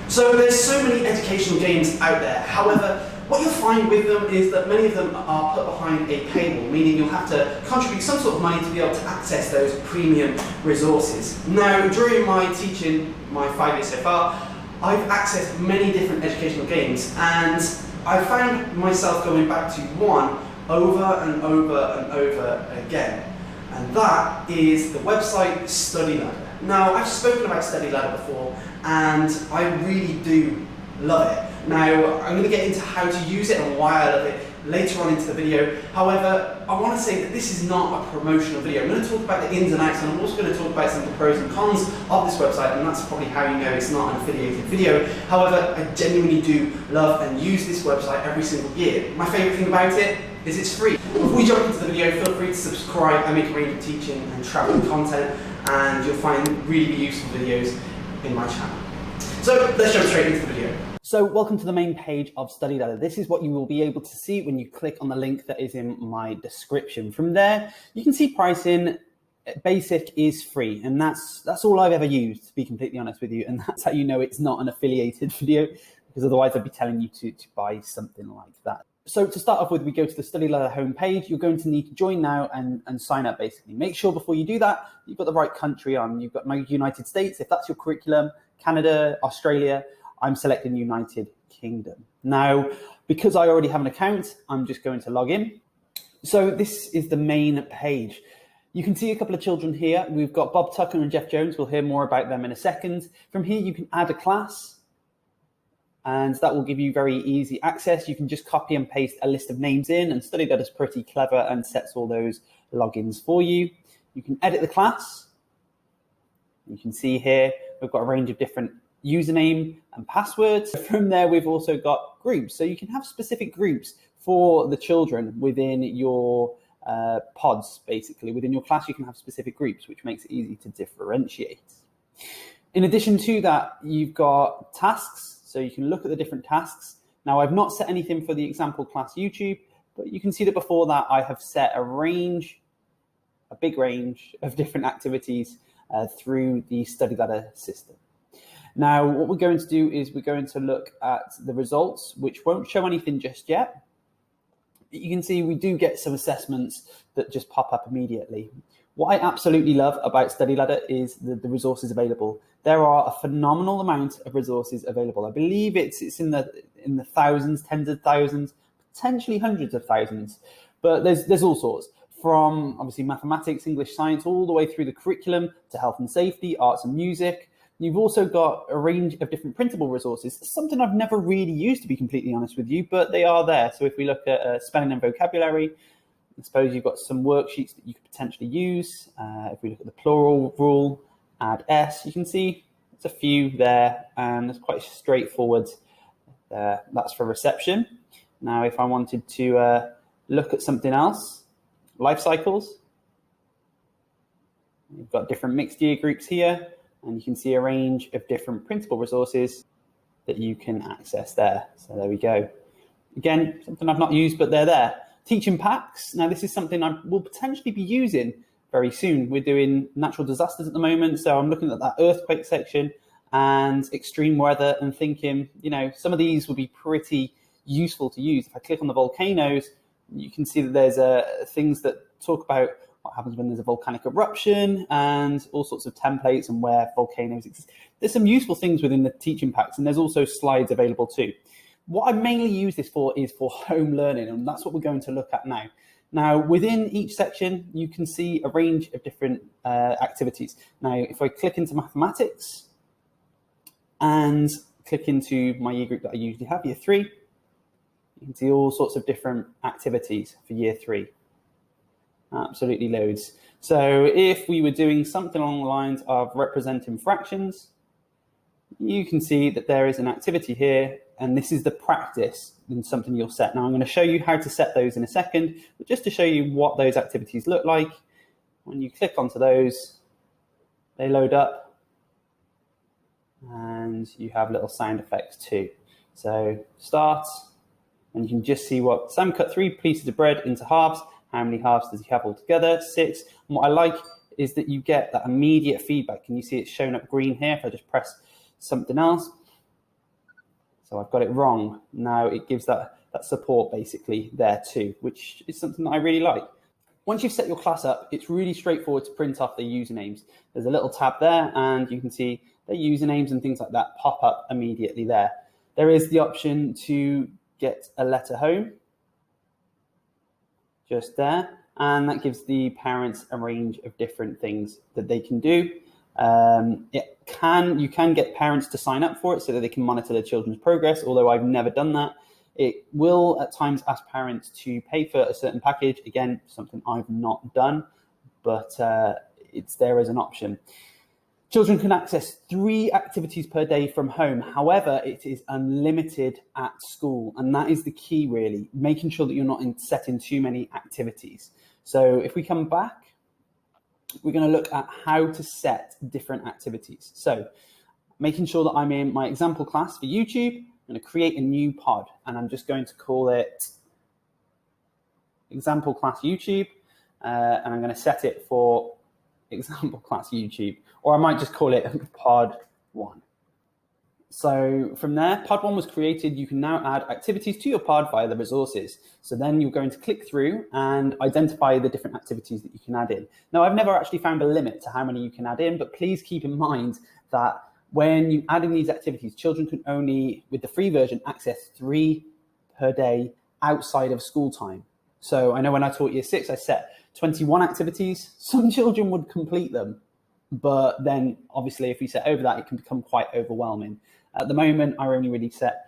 So there's so many educational games out there. However, what you'll find with them is that many of them are put behind a paywall, meaning you'll have to contribute some sort of money to be able to access those premium resources. Now, during my teaching, my 5 years so far, I've accessed many different educational games, and I found myself going back to one over and over and over again. And that is the website Studyladder. Now, I've spoken about Studyladder before, and I really do love it. Now, I'm going to get into how to use it and why I love it later on into the video. However, I want to say that this is not a promotional video. I'm going to talk about the ins and outs, and I'm also going to talk about some of the pros and cons of this website, and that's probably how you know it's not an affiliated video. However, I genuinely do love and use this website every single year. My favourite thing about it is it's free. Before we jump into the video, feel free to subscribe. I make a range of teaching and travelling content, and you'll find really useful videos in my channel. So let's jump straight into the video. So welcome to the main page of Studyladder. This is what you will be able to see when you click on the link that is in my description. From there, you can see pricing. Basic is free, and that's all I've ever used, to be completely honest with you, and that's how you know it's not an affiliated video, because otherwise I'd be telling you to buy something like that. So to start off with, we go to the Studyladder homepage. You're going to need to join now and sign up, basically. Make sure before you do that, you've got the right country on. You've got United States, if that's your curriculum, Canada, Australia. I'm selecting United Kingdom. Now, because I already have an account, I'm just going to log in. So this is the main page. You can see a couple of children here. We've got Bob Tucker and Jeff Jones. We'll hear more about them in a second. From here, you can add a class, and that will give you very easy access. You can just copy and paste a list of names in, and Studyladder is pretty clever and sets all those logins for you. You can edit the class. You can see here, we've got a range of different username and passwords. From there, we've also got groups. So you can have specific groups for the children within your pods, basically. Within your class, you can have specific groups, which makes it easy to differentiate. In addition to that, you've got tasks. So you can look at the different tasks. Now, I've not set anything for the example class YouTube, but you can see that before that, I have set a big range of different activities through the Studyladder system. Now, what we're going to do is we're going to look at the results, which won't show anything just yet. You can see we do get some assessments that just pop up immediately. What I absolutely love about Studyladder is the resources available. There are a phenomenal amount of resources available. I believe it's in the thousands, tens of thousands, potentially hundreds of thousands. But there's all sorts, from obviously mathematics, English, science, all the way through the curriculum to health and safety, arts and music. You've also got a range of different printable resources, something I've never really used, to be completely honest with you, but they are there. So if we look at spelling and vocabulary, I suppose you've got some worksheets that you could potentially use. If we look at the plural rule, add S, you can see there's a few there, and it's quite straightforward. That's for reception. Now, if I wanted to look at something else, life cycles, you've got different mixed year groups here, and you can see a range of different printable resources that you can access there. So there we go. Again, something I've not used, but they're there. Teaching packs. Now, this is something I will potentially be using very soon. We're doing natural disasters at the moment, so I'm looking at that earthquake section and extreme weather and thinking, you know, some of these would be pretty useful to use. If I click on the volcanoes, you can see that there's things that talk about what happens when there's a volcanic eruption and all sorts of templates and where volcanoes exist. There's some useful things within the teaching packs, and there's also slides available too. What I mainly use this for is for home learning, and that's what we're going to look at now. Now, within each section, you can see a range of different activities. Now, if I click into mathematics and click into my year group that I usually have, year 3, you can see all sorts of different activities for year 3. Absolutely loads. So if we were doing something along the lines of representing fractions, you can see that there is an activity here, and this is the practice and something you'll set. Now, I'm going to show you how to set those in a second, but just to show you what those activities look like, when you click onto those, they load up, and you have little sound effects too. So start, and you can just see what Sam cut 3 pieces of bread into halves. How many halves does he have altogether? 6. And what I like is that you get that immediate feedback. Can you see it's shown up green here? If I just press something else, So I've got it wrong. Now it gives that support basically there too, which is something that I really like. Once you've set your class up, it's really straightforward to print off the usernames. There's a little tab there and you can see the usernames and things like that pop up immediately there. There is the option to get a letter home, just there, and that gives the parents a range of different things that they can do. You can get parents to sign up for it so that they can monitor their children's progress, although I've never done that. It will at times ask parents to pay for a certain package. Again, something I've not done, but it's there as an option. Children can access 3 activities per day from home. However, it is unlimited at school. And that is the key, really, making sure that you're not setting too many activities. So if we come back, we're going to look at how to set different activities. So making sure that I'm in my example class for YouTube, I'm going to create a new pod and I'm just going to call it example class YouTube. And I'm going to set it for example class YouTube, or I might just call it pod 1. So from there, pod 1 was created. You can now add activities to your pod via the resources. So then you're going to click through and identify the different activities that you can add in. Now, I've never actually found a limit to how many you can add in, but please keep in mind that when you add in these activities, children can only, with the free version, access 3 per day outside of school time. So I know when I taught year 6, I set 21 activities. Some children would complete them, but then obviously if you set over that, it can become quite overwhelming. At the moment, I only really set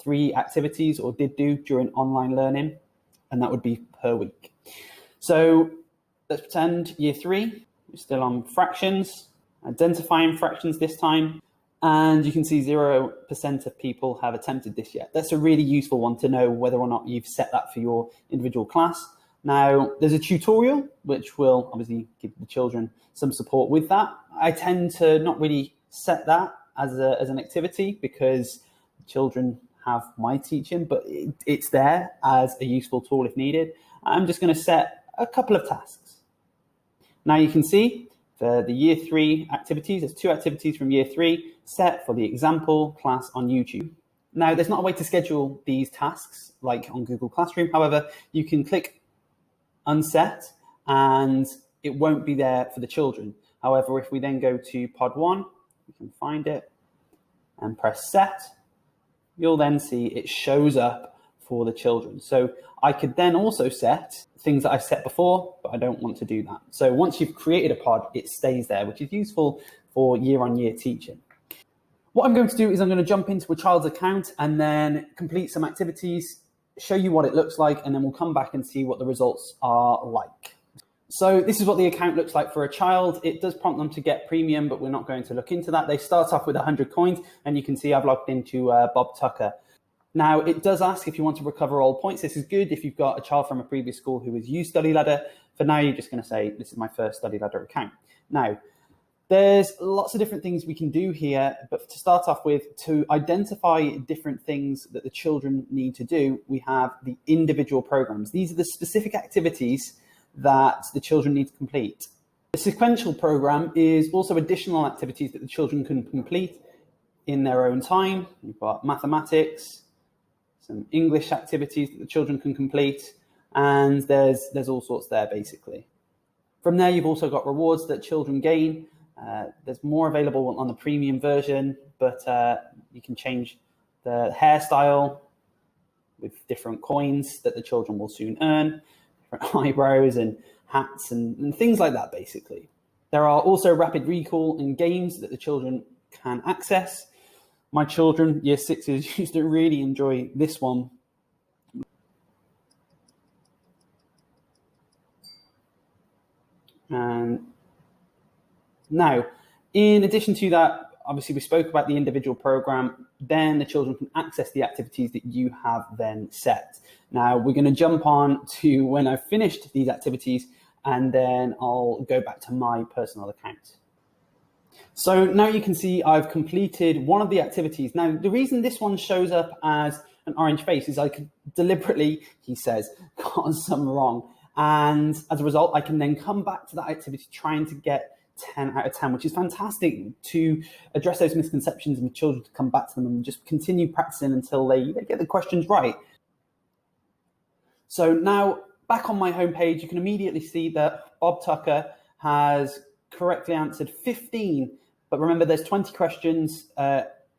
3 activities, or did do, during online learning, and that would be per week. So let's pretend year 3, we're still on fractions, identifying fractions this time, and you can see 0% of people have attempted this yet. That's a really useful one to know whether or not you've set that for your individual class. Now, there's a tutorial which will obviously give the children some support with that. I tend to not really set that as an activity because children have my teaching, but it's there as a useful tool if needed. I'm just going to set a couple of tasks. Now you can see for the year 3 activities, there's 2 activities from year 3 set for the example class on YouTube. Now, there's not a way to schedule these tasks like on Google Classroom. However, you can click unset and it won't be there for the children. However, if we then go to pod 1, we can find it and press set, you'll then see it shows up for the children. So I could then also set things that I've set before, but I don't want to do that. So once you've created a pod, it stays there, which is useful for year-on-year teaching. What I'm going to do is I'm going to jump into a child's account and then complete some activities, show you what it looks like, and then we'll come back and see what the results are like. So this is what the account looks like for a child. It does prompt them to get premium, but we're not going to look into that. They start off with 100 coins, and you can see I've logged into Bob Tucker. Now, it does ask if you want to recover all points. This is good if you've got a child from a previous school who has used Studyladder. For now, you're just going to say, this is my first Studyladder account. Now, there's lots of different things we can do here, but to start off with, to identify different things that the children need to do, we have the individual programs. These are the specific activities that the children need to complete. The sequential program is also additional activities that the children can complete in their own time. You've got mathematics, some English activities that the children can complete, and there's all sorts there basically. From there, you've also got rewards that children gain. There's more available on the premium version, but you can change the hairstyle with different coins that the children will soon earn, different eyebrows and hats and things like that, basically. There are also rapid recall and games that the children can access. My children, year 6s, used to really enjoy this one. And now, in addition to that, obviously we spoke about the individual program, then the children can access the activities that you have then set. Now we're going to jump on to when I've finished these activities, and then I'll go back to my personal account. So now you can see I've completed one of the activities. Now, the reason this one shows up as an orange face is I could deliberately, he says, got some wrong. And as a result, I can then come back to that activity trying to get 10 out of 10, which is fantastic to address those misconceptions and with children to come back to them and just continue practicing until they get the questions right. So now back on my homepage, you can immediately see that Bob Tucker has correctly answered 15, but remember there's 20 questions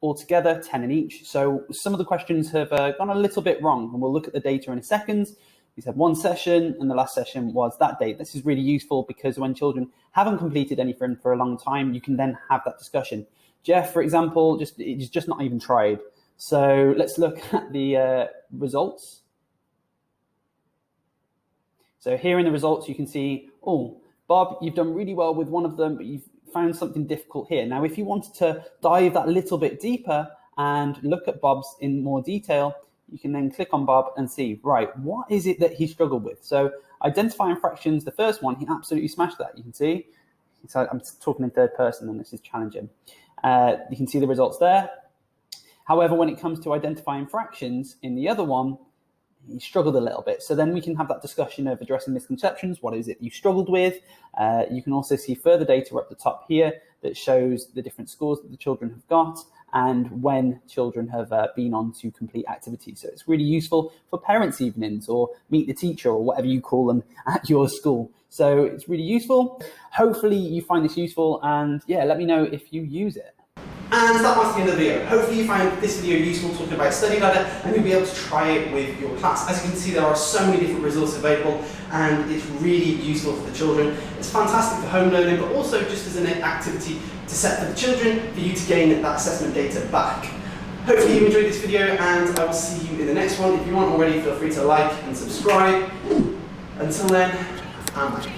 altogether, 10 in each. So some of the questions have gone a little bit wrong, and we'll look at the data in a second. He's had one session, and the last session was that date. This is really useful because when children haven't completed anything for a long time, you can then have that discussion. Jeff, for example, he's just not even tried. So let's look at the results. So here in the results, you can see, oh, Bob, you've done really well with one of them, but you've found something difficult here. Now, if you wanted to dive that little bit deeper and look at Bob's in more detail, you can then click on Bob and see, right, what is it that he struggled with? So identifying fractions, the first one, he absolutely smashed that. You can see, so I'm talking in third person and this is challenging. You can see the results there. However, when it comes to identifying fractions in the other one, he struggled a little bit. So then we can have that discussion of addressing misconceptions. What is it you struggled with? You can also see further data up the top here that shows the different scores that the children have got and when children have been on to complete activities. So it's really useful for parents' evenings or meet the teacher or whatever you call them at your school. So it's really useful. Hopefully you find this useful, and yeah, let me know if you use it. And that marks the end of the video. Hopefully you find this video useful talking about Studyladder and you'll be able to try it with your class. As you can see, there are so many different resources available and it's really useful for the children. It's fantastic for home learning, but also just as an activity to set for the children for you to gain that assessment data back. Hopefully you enjoyed this video and I will see you in the next one. If you aren't already, feel free to like and subscribe. Until then, I'm out.